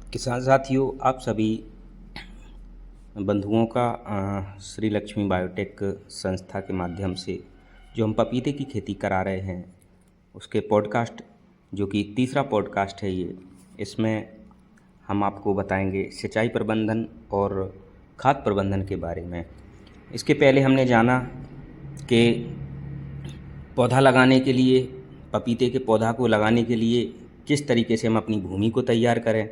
किसान साथियों, आप सभी बंधुओं का श्री लक्ष्मी बायोटेक संस्था के माध्यम से जो हम पपीते की खेती करा रहे हैं उसके पॉडकास्ट, जो कि तीसरा पॉडकास्ट है इसमें हम आपको बताएंगे सिंचाई प्रबंधन और खाद प्रबंधन के बारे में। इसके पहले हमने जाना कि पौधा लगाने के लिए, पपीते के पौधा को लगाने के लिए किस तरीके से हम अपनी भूमि को तैयार करें।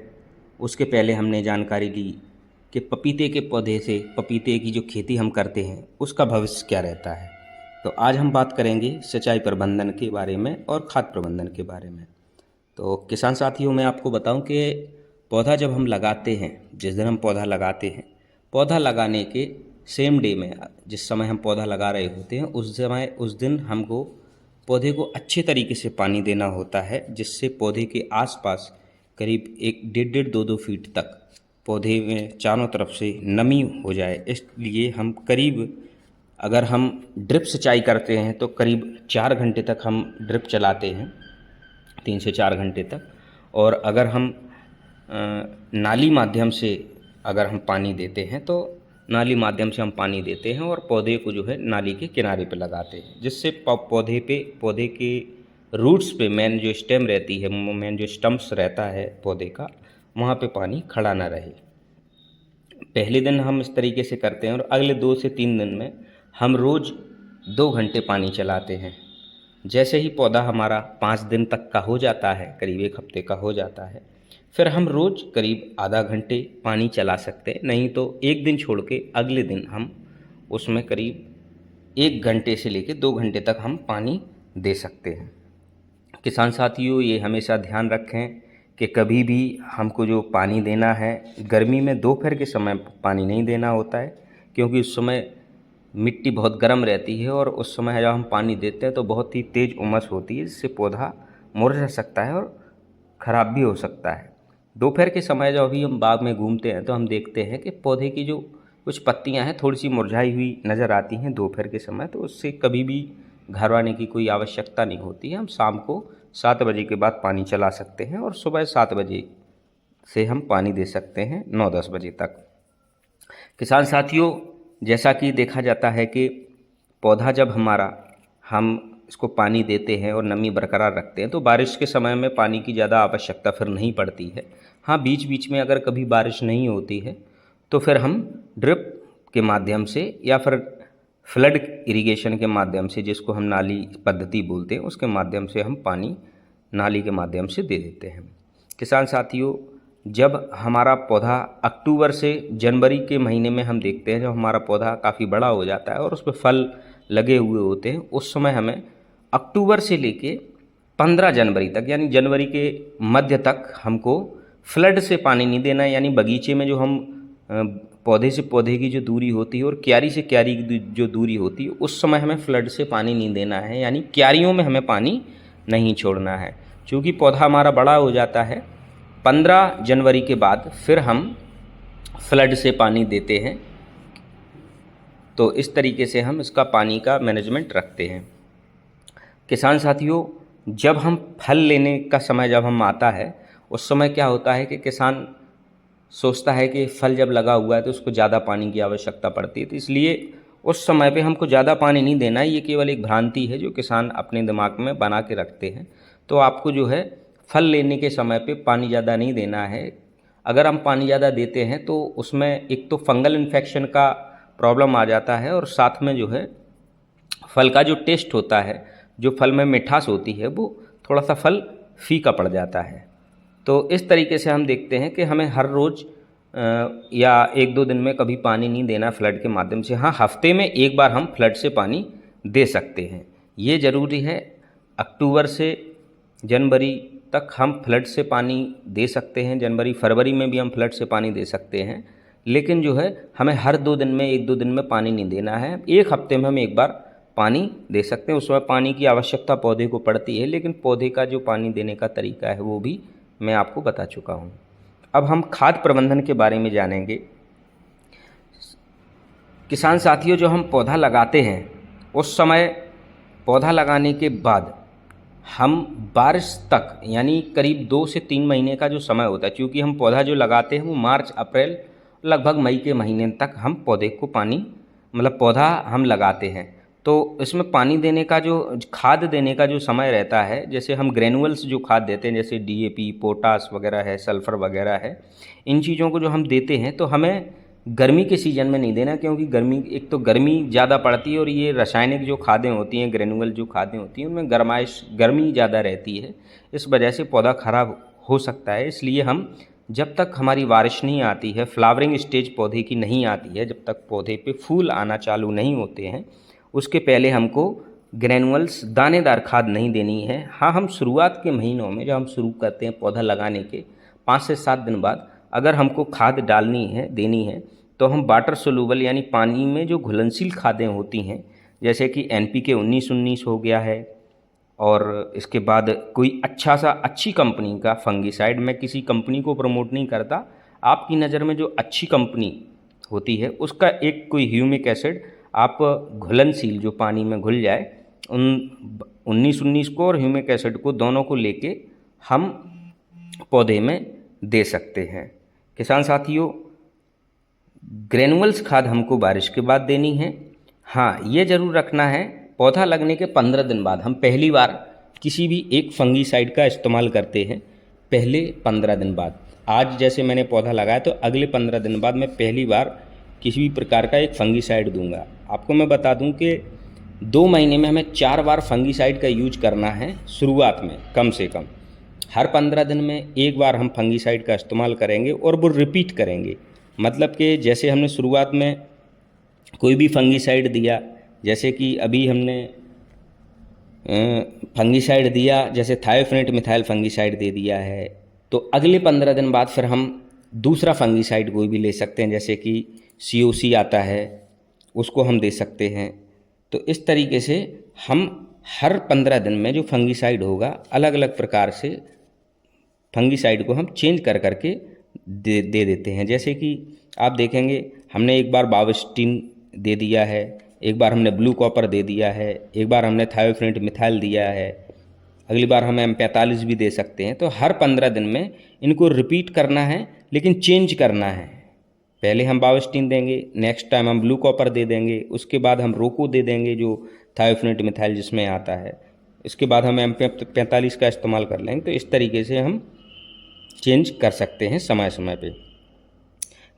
उसके पहले हमने जानकारी ली कि पपीते के पौधे से पपीते की जो खेती हम करते हैं उसका भविष्य क्या रहता है। तो आज हम बात करेंगे सिंचाई प्रबंधन के बारे में और खाद प्रबंधन के बारे में। तो किसान साथियों, मैं आपको बताऊं कि पौधा जब हम लगाते हैं, जिस दिन हम पौधा लगाते हैं, पौधा लगाने के सेम डे में, जिस समय हम पौधा लगा रहे होते हैं उस दिन हमको पौधे को अच्छे तरीके से पानी देना होता है, जिससे पौधे के आसपास करीब 1.5-2 फीट तक पौधे में चारों तरफ से नमी हो जाए। इसलिए हम करीब, अगर हम ड्रिप सिंचाई करते हैं तो करीब 4 घंटे तक हम ड्रिप चलाते हैं, 3 से 4 घंटे तक। और अगर हम नाली माध्यम से अगर हम पानी देते हैं तो नाली माध्यम से हम पानी देते हैं और पौधे को जो है नाली के किनारे पे लगाते हैं, जिससे पौधे के रूट्स पे मेन जो स्टेम रहती है, मेन जो स्टम्प्स रहता है पौधे का, वहाँ पे पानी खड़ा ना रहे। पहले दिन हम इस तरीके से करते हैं और अगले 2 से 3 दिन में हम रोज़ 2 घंटे पानी चलाते हैं। जैसे ही पौधा हमारा 5 दिन तक का हो जाता है, करीब 1 हफ्ते का हो जाता है, फिर हम रोज़ करीब आधा घंटे पानी चला सकते हैं। नहीं तो एक दिन छोड़ के अगले दिन हम उसमें करीब 1 घंटे से लेकर 2 घंटे तक हम पानी दे सकते हैं। किसान साथियों, ये हमेशा ध्यान रखें कि कभी भी हमको जो पानी देना है, गर्मी में दोपहर के समय पानी नहीं देना होता है, क्योंकि उस समय मिट्टी बहुत गर्म रहती है और उस समय जब हम पानी देते हैं तो बहुत ही तेज़ उमस होती है, जिससे पौधा मुरझा सकता है और ख़राब भी हो सकता है। दोपहर के समय जब भी हम बाग में घूमते हैं तो हम देखते हैं कि पौधे की जो कुछ पत्तियां हैं थोड़ी सी मुरझाई हुई नज़र आती हैं दोपहर के समय, तो उससे कभी भी घबराने की कोई आवश्यकता नहीं होती है। हम शाम को 7 बजे के बाद पानी चला सकते हैं और सुबह 7 बजे से हम पानी दे सकते हैं 9-10 बजे तक। किसान साथियों, जैसा कि देखा जाता है कि पौधा जब हम इसको पानी देते हैं और नमी बरकरार रखते हैं तो बारिश के समय में पानी की ज़्यादा आवश्यकता फिर नहीं पड़ती है। हाँ, बीच बीच में अगर कभी बारिश नहीं होती है तो फिर हम ड्रिप के माध्यम से या फिर फ्लड इरिगेशन के माध्यम से, जिसको हम नाली पद्धति बोलते हैं, उसके माध्यम से हम पानी नाली के माध्यम से दे देते हैं। किसान साथियों, जब हमारा पौधा अक्टूबर से जनवरी के महीने में हम देखते हैं, जब हमारा पौधा काफ़ी बड़ा हो जाता है और उस पर फल लगे हुए होते हैं, उस समय हमें अक्टूबर से लेके 15 जनवरी तक, यानी जनवरी के मध्य तक हमको फ्लड से पानी नहीं देना है। यानी बगीचे में जो हम पौधे से पौधे की जो दूरी होती है और क्यारी से क्यारी की जो दूरी होती है, उस समय हमें फ्लड से पानी नहीं देना है, यानी क्यारियों में हमें पानी नहीं छोड़ना है। चूँकि पौधा हमारा बड़ा हो जाता है, 15 जनवरी के बाद फिर हम फ्लड से पानी देते हैं। तो इस तरीके से हम इसका पानी का मैनेजमेंट रखते हैं। किसान साथियों, जब हम फल लेने का समय जब हम आता है, उस समय क्या होता है कि किसान सोचता है कि फल जब लगा हुआ है तो उसको ज़्यादा पानी की आवश्यकता पड़ती है, तो इसलिए उस समय पे हमको ज़्यादा पानी नहीं देना है। ये केवल एक भ्रांति है जो किसान अपने दिमाग में बना के रखते हैं। तो आपको जो है फल लेने के समय पे पानी ज़्यादा नहीं देना है। अगर हम पानी ज़्यादा देते हैं तो उसमें एक तो फंगल इन्फेक्शन का प्रॉब्लम आ जाता है और साथ में जो है फल का जो टेस्ट होता है, जो फल में मिठास होती है, वो थोड़ा सा फल फीका पड़ जाता है। तो इस तरीके से हम देखते हैं कि हमें हर रोज़ या 1-2 दिन में कभी पानी नहीं देना फ्लड के माध्यम से। हाँ, हफ्ते में एक बार हम फ्लड से पानी दे सकते हैं, ये ज़रूरी है। अक्टूबर से जनवरी तक हम फ्लड से पानी दे सकते हैं, जनवरी फरवरी में भी हम फ्लड से पानी दे सकते हैं, लेकिन जो है हमें हर 2 दिन में 1-2 दिन में पानी नहीं देना है। एक हफ्ते में हम एक बार पानी दे सकते हैं। उसमें पानी की आवश्यकता पौधे को पड़ती है, लेकिन पौधे का जो पानी देने का तरीका है वो भी मैं आपको बता चुका हूँ। अब हम खाद प्रबंधन के बारे में जानेंगे। किसान साथियों, जो हम पौधा लगाते हैं उस समय, पौधा लगाने के बाद हम बारिश तक यानी करीब 2 से 3 महीने का जो समय होता है, क्योंकि हम पौधा जो लगाते हैं वो मार्च अप्रैल लगभग मई के महीने तक हम पौधे को पानी मतलब पौधा हम लगाते हैं। तो इसमें पानी देने का जो खाद देने का जो समय रहता है, जैसे हम ग्रेनुअल्स जो खाद देते हैं जैसे डीएपी, पोटास वगैरह है, सल्फ़र वगैरह है, इन चीज़ों को जो हम देते हैं तो हमें गर्मी के सीज़न में नहीं देना, क्योंकि गर्मी एक तो गर्मी ज़्यादा पड़ती है और ये रासायनिक जो खादें होती हैं, ग्रेनुअल जो खादें होती हैं, उनमें गर्मी ज़्यादा रहती है, इस वजह से पौधा ख़राब हो सकता है। इसलिए हम जब तक हमारी बारिश नहीं आती है, फ्लावरिंग स्टेज पौधे की नहीं आती है, जब तक पौधे पे फूल आना चालू नहीं होते हैं, उसके पहले हमको ग्रेनुअल्स दानेदार खाद नहीं देनी है। हाँ, हम शुरुआत के महीनों में जब हम शुरू करते हैं पौधा लगाने के 5 से 7 दिन बाद अगर हमको खाद डालनी है, देनी है, तो हम वाटर सोल्यूबल यानी पानी में जो घुलनशील खादें होती हैं, जैसे कि NPK 19-19 हो गया है, और इसके बाद कोई अच्छी कंपनी का फंगीसाइड, मैं किसी कंपनी को प्रमोट नहीं करता, आपकी नज़र में जो अच्छी कंपनी होती है उसका एक कोई ह्यूमिक एसिड आप घुलनशील जो पानी में घुल जाए, उन 19-19 को और ह्यूमिक एसिड को दोनों को लेके हम पौधे में दे सकते हैं। किसान साथियों, ग्रेनुअल्स खाद हमको बारिश के बाद देनी है। हाँ, ये ज़रूर रखना है पौधा लगने के 15 दिन बाद हम पहली बार किसी भी एक फंगीसाइड का इस्तेमाल करते हैं। पहले 15 दिन बाद, आज जैसे मैंने पौधा लगाया तो अगले 15 दिन बाद मैं पहली बार किसी भी प्रकार का एक फंगीसाइड दूंगा। आपको मैं बता दूं कि 2 महीने में हमें 4 बार फंगीसाइड का यूज करना है शुरुआत में, कम से कम हर 15 दिन में एक बार हम फंगीसाइड का इस्तेमाल करेंगे और वो रिपीट करेंगे। मतलब कि जैसे हमने शुरुआत में कोई भी फंगीसाइड दिया, जैसे कि अभी हमने फंगीसाइड दिया, जैसे थायोफेनेट मिथाइल फंगीसाइड दे दिया है, तो अगले 15 दिन बाद फिर हम दूसरा फंगीसाइड कोई भी ले सकते हैं, जैसे कि COC आता है, उसको हम दे सकते हैं। तो इस तरीके से हम हर 15 दिन में जो फंगीसाइड होगा, अलग अलग प्रकार से फंगीसाइड को हम चेंज कर करके दे देते हैं। जैसे कि आप देखेंगे हमने एक बार बाविस्टिन दे दिया है, एक बार हमने ब्लू कॉपर दे दिया है, एक बार हमने थायोफेनेट मिथाइल दिया है, अगली बार हम M45 भी दे सकते हैं। तो हर 15 दिन में इनको रिपीट करना है, लेकिन चेंज करना है। पहले हम बाविस्टिन देंगे, नेक्स्ट टाइम हम ब्लू कॉपर दे देंगे, उसके बाद हम रोको दे देंगे जो थायोफेनेट मिथाइल जिसमें आता है, इसके बाद हम M45 का इस्तेमाल कर लेंगे। तो इस तरीके से हम चेंज कर सकते हैं समय समय पे।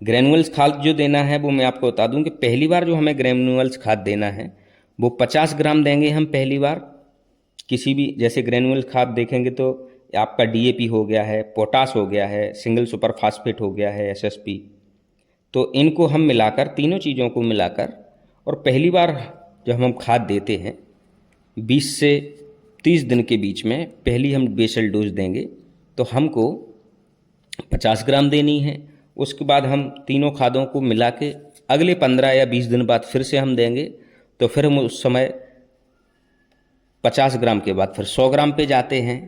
ग्रेनुअल्स खाद जो देना है वो मैं आपको बता दूं कि पहली बार जो हमें ग्रेनुअल्स खाद देना है वो 50 ग्राम देंगे हम पहली बार। किसी भी जैसे ग्रेनुअल खाद देखेंगे तो आपका DAP हो गया है, पोटास हो गया है, सिंगल सुपर फास्फेट हो गया है, SSP, तो इनको हम मिलाकर, तीनों चीज़ों को मिलाकर, और पहली बार जब हम खाद देते हैं 20 से 30 दिन के बीच में पहली हम बेसल डोज देंगे, तो हमको 50 ग्राम देनी है। उसके बाद हम तीनों खादों को मिला के अगले 15 या 20 दिन बाद फिर से हम देंगे, तो फिर हम उस समय 50 ग्राम के बाद फिर 100 ग्राम पे जाते हैं।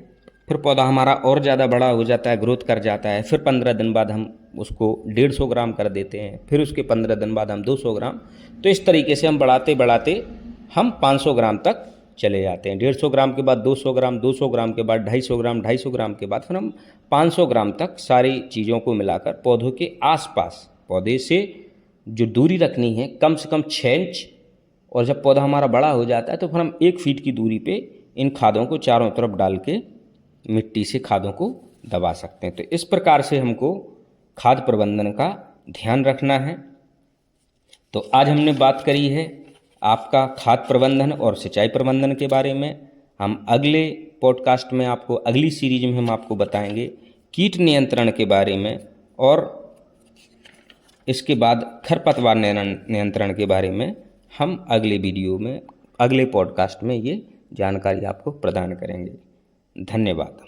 फिर पौधा हमारा और ज़्यादा बड़ा हो जाता है, ग्रोथ कर जाता है, फिर 15 दिन बाद हम उसको 150 ग्राम कर देते हैं, फिर उसके 15 दिन बाद हम 200 ग्राम। तो इस तरीके से हम बढ़ाते बढ़ाते हम 500 ग्राम तक चले जाते हैं। 150 ग्राम के बाद 200 ग्राम, 200 ग्राम के बाद 250 ग्राम, 250 ग्राम के बाद फिर हम 500 ग्राम तक सारी चीज़ों को मिलाकर पौधों के आसपास, पौधे से जो दूरी रखनी है कम से कम 6 इंच, और जब पौधा हमारा बड़ा हो जाता है तो फिर हम 1 फीट की दूरी पे इन खादों को चारों तरफ डाल के मिट्टी से खादों को दबा सकते हैं। तो इस प्रकार से हमको खाद प्रबंधन का ध्यान रखना है। तो आज हमने बात करी है आपका खाद प्रबंधन और सिंचाई प्रबंधन के बारे में। हम अगले पॉडकास्ट में आपको, अगली सीरीज में हम आपको बताएंगे कीट नियंत्रण के बारे में, और इसके बाद खरपतवार नियंत्रण के बारे में हम अगले वीडियो में, अगले पॉडकास्ट में ये जानकारी आपको प्रदान करेंगे। धन्यवाद।